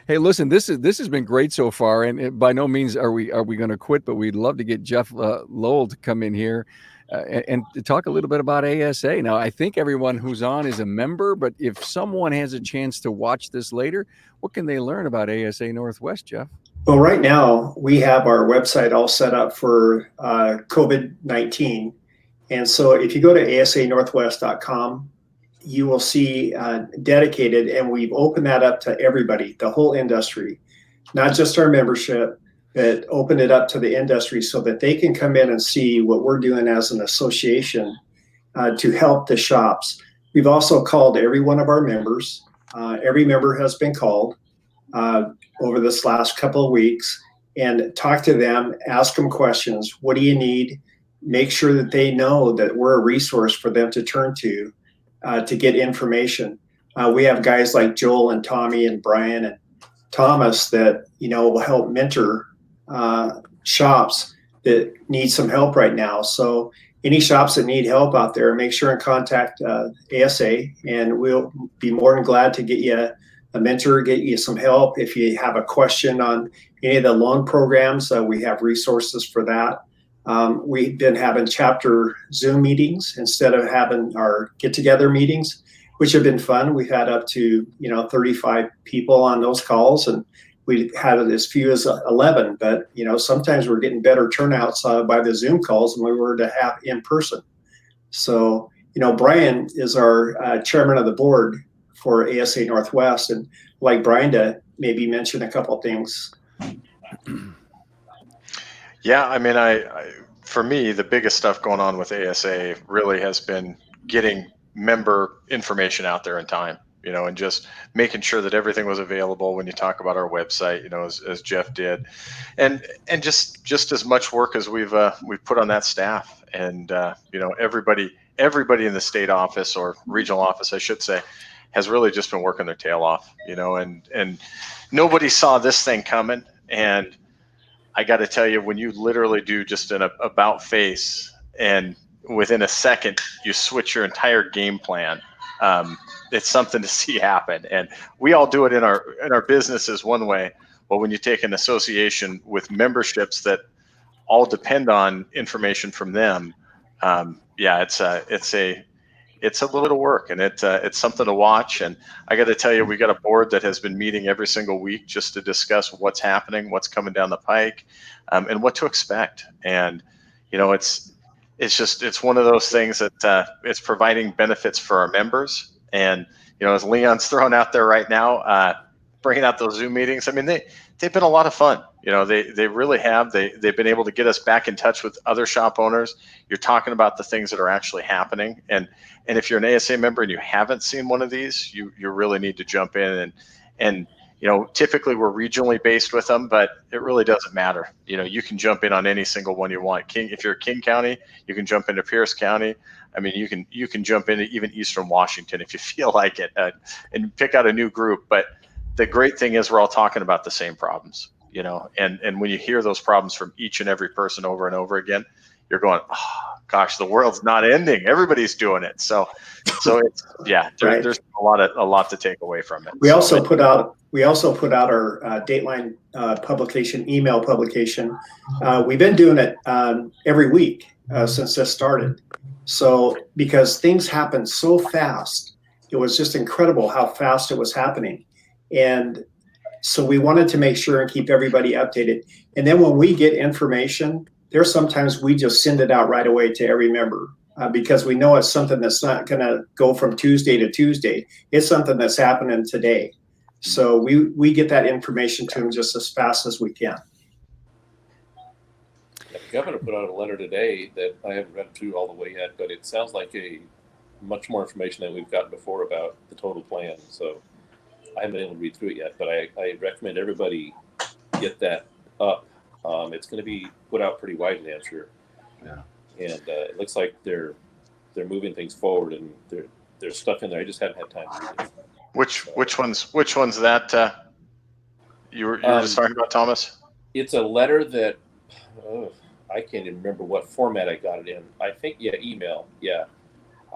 Hey, listen, this has been great so far, and by no means are we going to quit, but we'd love to get Jeff Lowell to come in here and to talk a little bit about ASA. Now, I think everyone who's on is a member, but if someone has a chance to watch this later, what can they learn about ASA Northwest, Jeff? Well, right now we have our website all set up for COVID-19. And so if you go to asanorthwest.com, you will see dedicated, and we've opened that up to everybody, the whole industry, not just our membership, that opened it up to the industry so that they can come in and see what we're doing as an association to help the shops. We've also called every one of our members. Every member has been called over this last couple of weeks, and talk to them, ask them questions. What do you need? Make sure that they know that we're a resource for them to turn to get information. We have guys like Joel and Tommy and Brian and Thomas that will help mentor shops that need some help right now. So any shops that need help out there, make sure and contact ASA, and we'll be more than glad to get you a mentor, get you some help. If you have a question on any of the loan programs, we have resources for that. We've been having chapter Zoom meetings instead of having our get-together meetings, which have been fun. We've had up to 35 people on those calls, and we had as few as 11. But sometimes we're getting better turnouts by the Zoom calls than we were to have in person. So Brian is our chairman of the board for ASA Northwest, and I'd like Brian to maybe mention a couple of things. Yeah, I mean, for me, the biggest stuff going on with ASA really has been getting member information out there in time, and just making sure that everything was available when you talk about our website, as Jeff did, and just as much work as we've put on that staff, and everybody in the state office or regional office, I should say, has really just been working their tail off, and nobody saw this thing coming. And I got to tell you, when you literally do just an about face and within a second you switch your entire game plan, it's something to see happen. And we all do it in our businesses one way. But when you take an association with memberships that all depend on information from them, it's a little work, and it's something to watch. And I got to tell you, we got a board that has been meeting every single week just to discuss what's happening, what's coming down the pike, and what to expect. And it's one of those things that it's providing benefits for our members. And as Leon's throwing out there right now, bringing out those Zoom meetings, I mean, they've been a lot of fun. They really have. They've been able to get us back in touch with other shop owners. You're talking about the things that are actually happening. And if you're an ASA member and you haven't seen one of these, you really need to jump in. And typically we're regionally based with them, but it really doesn't matter. You can jump in on any single one you want. If you're King County, you can jump into Pierce County. I mean, you can jump into even Eastern Washington if you feel like it, and pick out a new group. But the great thing is we're all talking about the same problems. And when you hear those problems from each and every person over and over again, you're going, oh gosh, the world's not ending. Everybody's doing it. So it's Right. There's a lot to take away from it. We also put out our Dateline publication, email publication. We've been doing it every week since this started. So because things happen so fast, it was just incredible how fast it was happening. And so we wanted to make sure and keep everybody updated. And then when we get information, there's sometimes we just send it out right away to every member because we know it's something that's not going to go from Tuesday to Tuesday. It's something that's happening today. So we get that information to them just as fast as we can. The governor put out a letter today that I haven't read through all the way yet, but it sounds like much more information than we've gotten before about the total plan. So I haven't been able to read through it yet, but I recommend everybody get that up. It's going to be put out pretty widely, I'm sure. Yeah. And it looks like they're moving things forward, and there's stuff in there. I just haven't had time to read it. Which one's that you were just talking about, Thomas? It's a letter that I can't even remember what format I got it in. I think email. Yeah,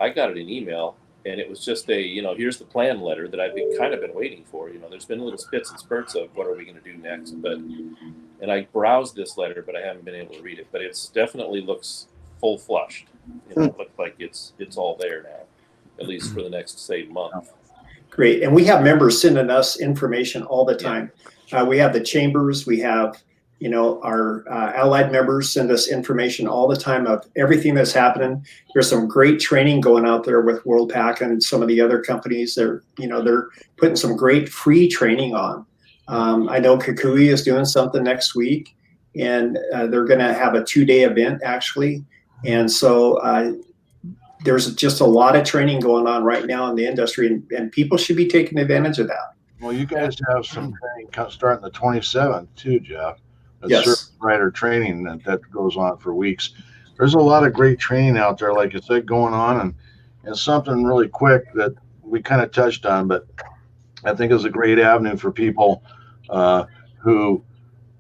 I got it in email. And it was just here's the plan letter that I've been waiting for. There's been little spits and spurts of what are we going to do next. And I browsed this letter, but I haven't been able to read it. But it's definitely looks full flushed. It looks like it's all there now, at least for the next, say, month. Great. And we have members sending us information all the time. We have the chambers. We have, our allied members send us information all the time of everything that's happening. There's some great training going out there with WorldPAC and some of the other companies. They're putting some great free training on. I know Kukui is doing something next week. and they're going to have a 2-day event actually. And so there's just a lot of training going on right now in the industry, and people should be taking advantage of that. Well, you guys have some training starting the 27th too, Jeff. That's Yes. service writer training that goes on for weeks. There's a lot of great training out there, like you said, going on, and something really quick that we kind of touched on, but I think is a great avenue for people who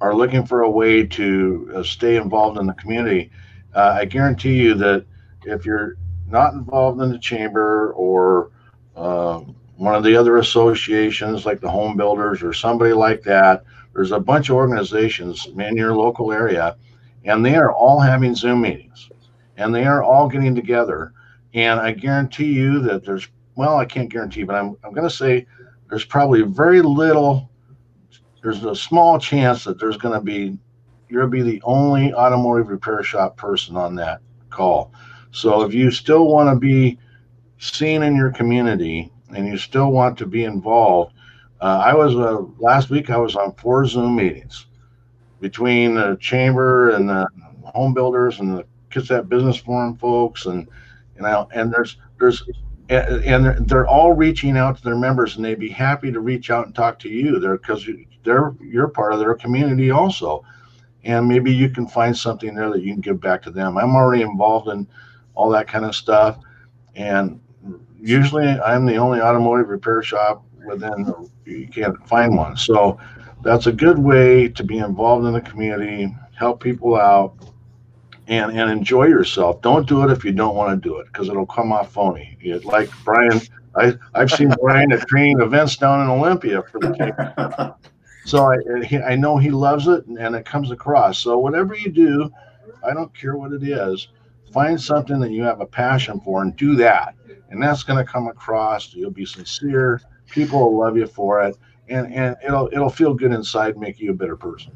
are looking for a way to stay involved in the community. I guarantee you that if you're not involved in the chamber or one of the other associations like the home builders or somebody like that, there's a bunch of organizations in your local area, and they are all having Zoom meetings, and they are all getting together. And I guarantee you that there's, well, I can't guarantee, but I'm going to say there's probably very little, there's a small chance that you'll be the only automotive repair shop person on that call. So if you still want to be seen in your community and you still want to be involved, last week I was on 4 Zoom meetings between the chamber and the home builders and the Kitsap Business Forum folks, and they're all reaching out to their members, and they'd be happy to reach out and talk to you there because you're part of their community also, and maybe you can find something there that you can give back to them. I'm already involved in all that kind of stuff, and usually I'm the only automotive repair shop you can't find one. So that's a good way to be involved in the community, help people out, and enjoy yourself. Don't do it if you don't want to do it, because it'll come off phony. Like Brian, I've seen Brian at training events down in Olympia for the team. So I know he loves it, and it comes across. So whatever you do, I don't care what it is, find something that you have a passion for and do that. And that's going to come across. You'll be sincere. People will love you for it, and it'll feel good inside, make you a better person.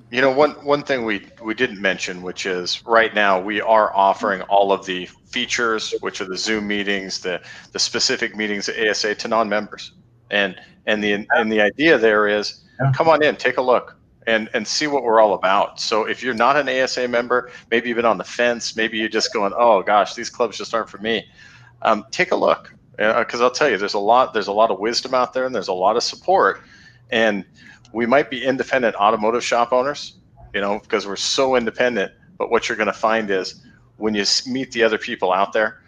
You know, one thing we didn't mention, which is right now we are offering all of the features, which are the Zoom meetings, the specific meetings at ASA, to non-members, and the idea there is, come on in, take a look, and see what we're all about. So if you're not an ASA member, maybe you've been on the fence, maybe you're just going, oh gosh, these clubs just aren't for me. Take a look, because I'll tell you, there's a lot of wisdom out there, and there's a lot of support. And we might be independent automotive shop owners, because we're so independent. But what you're going to find is when you meet the other people out there,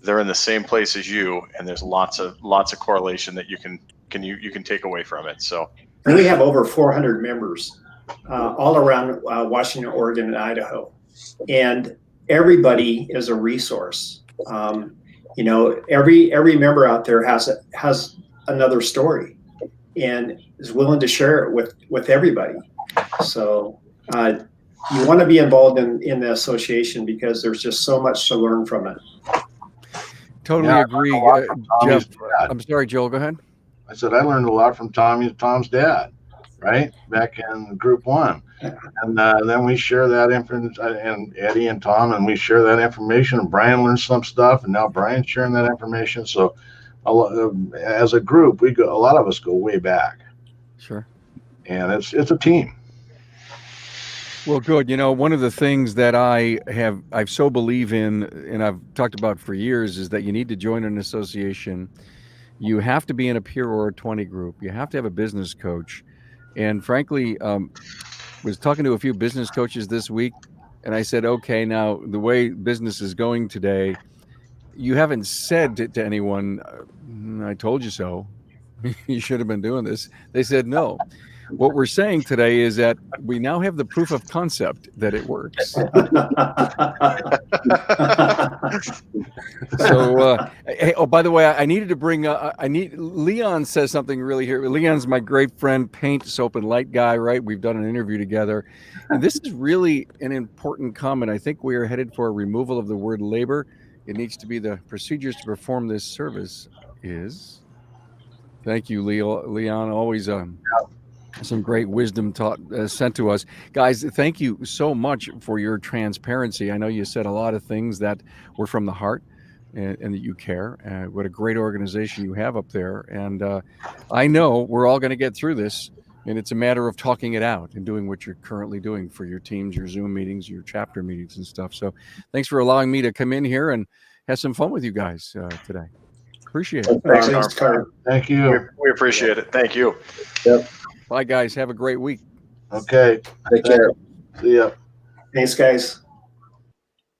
they're in the same place as you, and there's lots of correlation that you can take away from it. So we have over 400 members all around Washington, Oregon, and Idaho, and everybody is a resource. Every member out there has another story and is willing to share it with everybody. So you want to be involved in the association because there's just so much to learn from it. Totally agree, Jeff. I'm sorry, Joel, go ahead. I said I learned a lot from Tom's dad, right, back in Group 1. And then we share that information, and Eddie and Tom, and we share that information, and Brian learned some stuff, and now Brian's sharing that information. So as a group, a lot of us go way back. Sure. And it's a team. Well, good. One of the things that I so believe in, and I've talked about for years, is that you need to join an association. You have to be in a peer or a 20 group. You have to have a business coach. And frankly, was talking to a few business coaches this week, and I said, okay, now the way business is going today, you haven't said to anyone, I told you so. You should have been doing this. They said no. What we're saying today is that we now have the proof of concept that it works. So, hey, by the way, I needed to bring. Leon says something really here. Leon's my great friend, paint, soap, and light guy. Right? We've done an interview together, and this is really an important comment. I think we are headed for a removal of the word labor. It needs to be the procedures to perform this service. Thank you, Leon. Always some great wisdom sent to us. Guys, thank you so much for your transparency. I know you said a lot of things that were from the heart and that you care. What a great organization you have up there. And I know we're all going to get through this. And it's a matter of talking it out and doing what you're currently doing for your teams, your Zoom meetings, your chapter meetings and stuff. So thanks for allowing me to come in here and have some fun with you guys today. Appreciate it. Thanks, Carm. Thank you. We appreciate it. Thank you. Bye, guys. Have a great week. Okay. Take care. See ya. Thanks, guys.